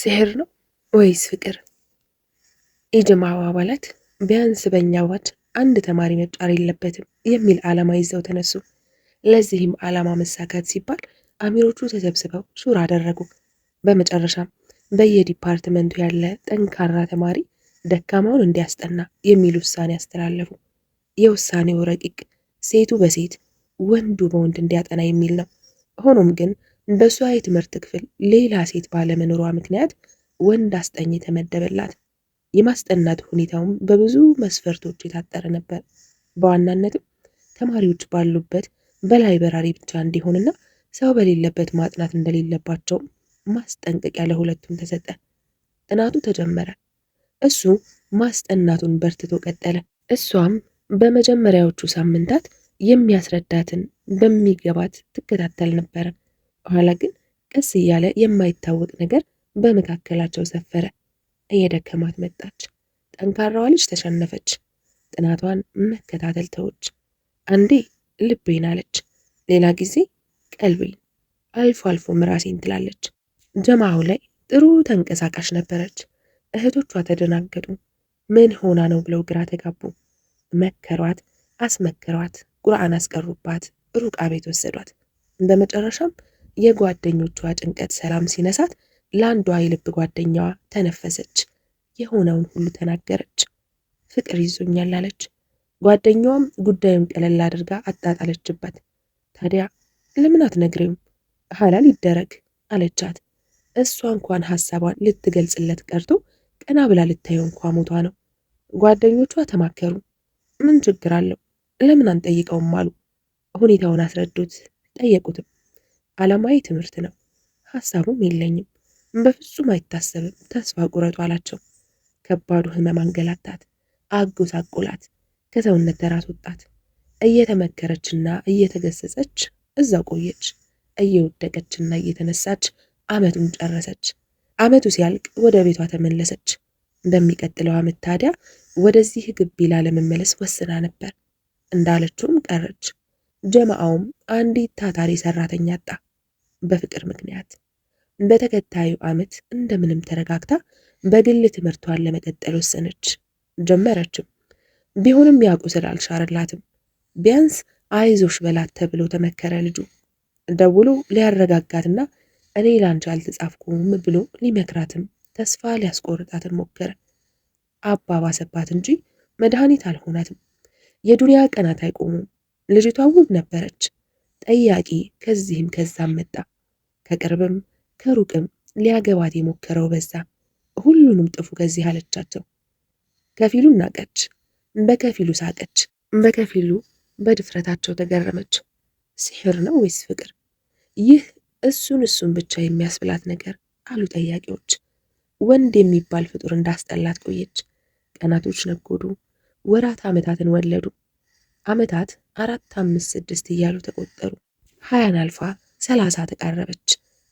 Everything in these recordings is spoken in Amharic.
ሲሕር ነው ወይስ ፍቅር? የጀማው አባላት ቢያንስ በእኛ አዋጅ አንድ ተማሪ መጫር የለበትም የሚል ዓላማ ይዘው ተነሱ። ለዚህም ዓላማ መሳካት ሲባል አሚሮቹ ተሰብስበው ሹራ አደረጉ። በመጨረሻም በየዲፓርትመንቱ ያለ ጠንካራ ተማሪ ደካማውን እንዲያስጠና የሚል ውሳኔ አስተላለፉ። የውሳኔው ረቂቅ ሴቱ በሴት ወንዱ በወንድ እንዲያጠና የሚል ነው። ሆኖም ግን በሷ የትምህርት ክፍል ሌላ ሴት ባለመኖሯ ምክንያት ወንድ አስጠኝ ተመደበላት። የማስጠናት ሁኔታውም በብዙ መስፈርቶች የታጠረ ነበር። በዋናነትም ተማሪዎች ባሉበት በላይብረሪ ብቻ እንዲሆንና ሰው በሌለበት ማጥናት እንደሌለባቸው ማስጠንቀቂያ ለሁለቱም ተሰጠ። ጥናቱ ተጀመረ። እሱ ማስጠናቱን በርትቶ ቀጠለ። እሷም በመጀመሪያዎቹ ሳምንታት የሚያስረዳትን በሚገባት ትከታተል ነበረ። ኋላ ግን ቀስ እያለ የማይታወቅ ነገር በመካከላቸው ሰፈረ። እየደከማት መጣች። ጠንካራዋ ልጅ ተሸነፈች። ጥናቷን መከታተል ተወች። አንዴ ልቤን አለች፣ ሌላ ጊዜ ቀልቤን፣ አልፎ አልፎ ራሴን ትላለች። ጀማው ላይ ጥሩ ተንቀሳቃሽ ነበረች። እህቶቿ ተደናገጡ። ምን ሆና ነው ብለው ግራ ተጋቡ። መከሯት፣ አስመከሯት፣ ቁርአን አስቀሩባት፣ ሩቃ ቤት ወሰዷት። በመጨረሻም የጓደኞቿ ጭንቀት ሰላም ሲነሳት ለአንዷ የልብ ጓደኛዋ ተነፈሰች። የሆነውን ሁሉ ተናገረች። ፍቅር ይዞኛል አለች። ጓደኛዋም ጉዳዩን ቀለል አድርጋ አጣጣለችበት። ታዲያ ለምን አትነግሪውም? ሐላል ይደረግ አለቻት። እሷ እንኳን ሐሳቧን ልትገልጽለት ቀርቶ ቀና ብላ ልታየው እንኳ ሞቷ ነው። ጓደኞቿ ተማከሩ። ምን ችግር አለው? ለምን አንጠይቀውም አሉ። ሁኔታውን አስረዱት፣ ጠየቁትም። ዓላማዊ ትምህርት ነው፣ ሐሳቡም የለኝም፣ በፍጹም አይታሰብም፣ ተስፋ ቁረጡ አላቸው። ከባዱ ህመም አንገላታት፣ አጎሳቆላት፣ ከሰውነት ተራስ ወጣት። እየተመከረችና እየተገሰጸች እዛው ቆየች። እየወደቀችና እየተነሳች ዓመቱን ጨረሰች። ዓመቱ ሲያልቅ ወደ ቤቷ ተመለሰች። በሚቀጥለው ዓመት ታዲያ ወደዚህ ግቢ ላለመመለስ ወስና ነበር። እንዳለችውም ቀረች። ጀማአውም አንዲት ታታሪ ሰራተኛ አጣ፣ በፍቅር ምክንያት። በተከታዩ ዓመት እንደምንም ተረጋግታ በግል ትምህርቷን ለመቀጠል ወሰነች። ጀመረችም። ቢሆንም ያቁ ስላልሻረላትም ቢያንስ አይዞሽ በላት ተብሎ ተመከረ። ልጁ ደውሎ ሊያረጋጋትና እኔ ላንቺ አልተጻፍኩም ብሎ ሊመክራትም ተስፋ ሊያስቆርጣትም ሞከረ። አባባሰባት እንጂ መድኃኒት አልሆናትም። የዱንያ ቀናት አይቆሙም። ልጅቷ ውብ ነበረች። ጠያቂ ከዚህም ከዛም መጣ። ከቅርብም ከሩቅም ሊያገባት የሞከረው በዛ። ሁሉንም ጥፉ ከዚህ አለቻቸው። ከፊሉ ናቀች፣ በከፊሉ ሳቀች፣ በከፊሉ በድፍረታቸው ተገረመች። ሲሕር ነው ወይስ ፍቅር? ይህ እሱን ብቻ የሚያስብላት ነገር አሉ ጠያቂዎች። ወንድ የሚባል ፍጡር እንዳስጠላት ቆየች። ቀናቶች ነጎዱ፣ ወራት ዓመታትን ወለዱ። ዓመታት 4፣ 5፣ 6 እያሉ ተቆጠሩ። 20ን አልፋ 30 ተቃረበች።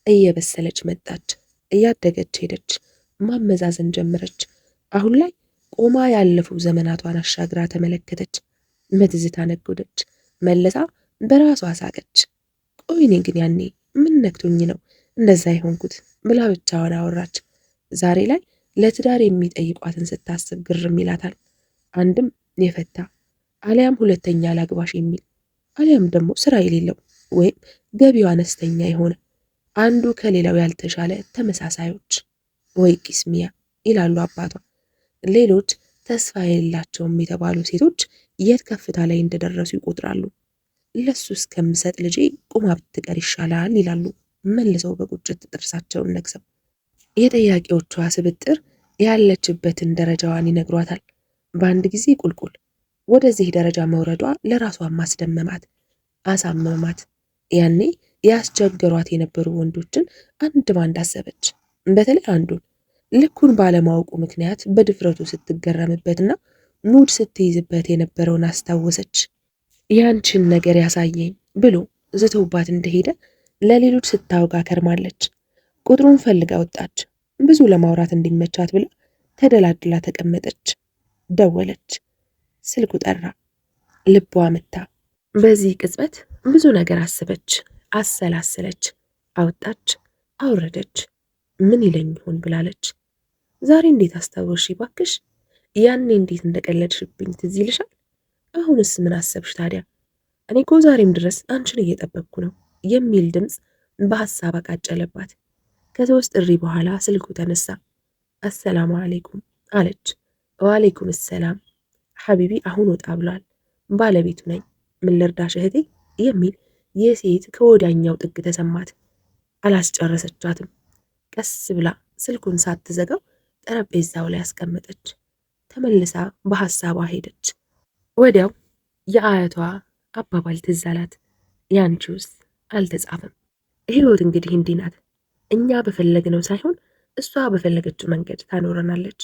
እየበሰለች መጣች፣ እያደገች ሄደች፣ ማመዛዘን ጀመረች። አሁን ላይ ቆማ ያለፉ ዘመናቷን አሻግራ ተመለከተች። በትዝታ ነጎደች፣ መለሳ በራሷ ሳቀች። ቆይ እኔ ግን ያኔ ምን ነክቶኝ ነው እንደዛ የሆንኩት ብላ ብቻዋን አወራች። ዛሬ ላይ ለትዳር የሚጠይቋትን ስታስብ ግርም ይላታል። አንድም የፈታ አሊያም ሁለተኛ ላግባሽ የሚል አሊያም ደግሞ ስራ የሌለው ወይም ገቢው አነስተኛ የሆነ አንዱ ከሌላው ያልተሻለ ተመሳሳዮች። ወይ ቂስሚያ ይላሉ አባቷ። ሌሎች ተስፋ የሌላቸውም የተባሉ ሴቶች የት ከፍታ ላይ እንደደረሱ ይቆጥራሉ። ለሱ እስከምሰጥ ልጄ ቁማ ብትቀር ይሻላል ይላሉ መልሰው በቁጭት ጥርሳቸውን ነክሰው። የጠያቂዎቿ ስብጥር ያለችበትን ደረጃዋን ይነግሯታል። በአንድ ጊዜ ቁልቁል ወደዚህ ደረጃ መውረዷ ለራሷ ማስደመማት፣ አሳመማት። ያኔ ያስቸገሯት የነበሩ ወንዶችን አንድ ባንድ አሰበች። በተለይ አንዱን ልኩን ባለማወቁ ምክንያት በድፍረቱ ስትገረምበትና ሙድ ስትይዝበት የነበረውን አስታወሰች። ያንቺን ነገር ያሳየኝ ብሎ ዝተውባት እንደሄደ ለሌሎች ስታወጋ ከርማለች። ቁጥሩን ፈልጋ ወጣች። ብዙ ለማውራት እንዲመቻት ብላ ተደላድላ ተቀመጠች። ደወለች። ስልኩ ጠራ። ልቧ መታ። በዚህ ቅጽበት ብዙ ነገር አሰበች፣ አሰላሰለች፣ አወጣች፣ አውረደች። ምን ይለኝ ይሆን ብላለች። ዛሬ እንዴት አስታወስሽ ባክሽ? ያኔ እንዴት እንደቀለድሽብኝ ትዝ ይልሻል? አሁንስ ምን አሰብሽ ታዲያ? እኔ እኮ ዛሬም ድረስ አንቺን እየጠበቅኩ ነው የሚል ድምፅ በሐሳብ አቃጨለባት። ከሶስት ጥሪ በኋላ ስልኩ ተነሳ። አሰላሙ አሌይኩም አለች። ወአሌይኩም ሰላም ሐቢቢ አሁን ወጣ ብሏል። ባለቤቱ ነኝ። ምን ልርዳሽ እህቴ? የሚል የሴት ከወዲያኛው ጥግ ተሰማት። አላስጨረሰቻትም። ቀስ ብላ ስልኩን ሳትዘጋው ጠረጴዛው ላይ አስቀመጠች። ተመልሳ በሐሳቧ ሄደች። ወዲያው የአያቷ አባባል ትዝ አላት። ያንቺውስ አልተጻፈም። ሕይወት እንግዲህ እንዲህ ናት። እኛ በፈለግነው ሳይሆን እሷ በፈለገችው መንገድ ታኖረናለች።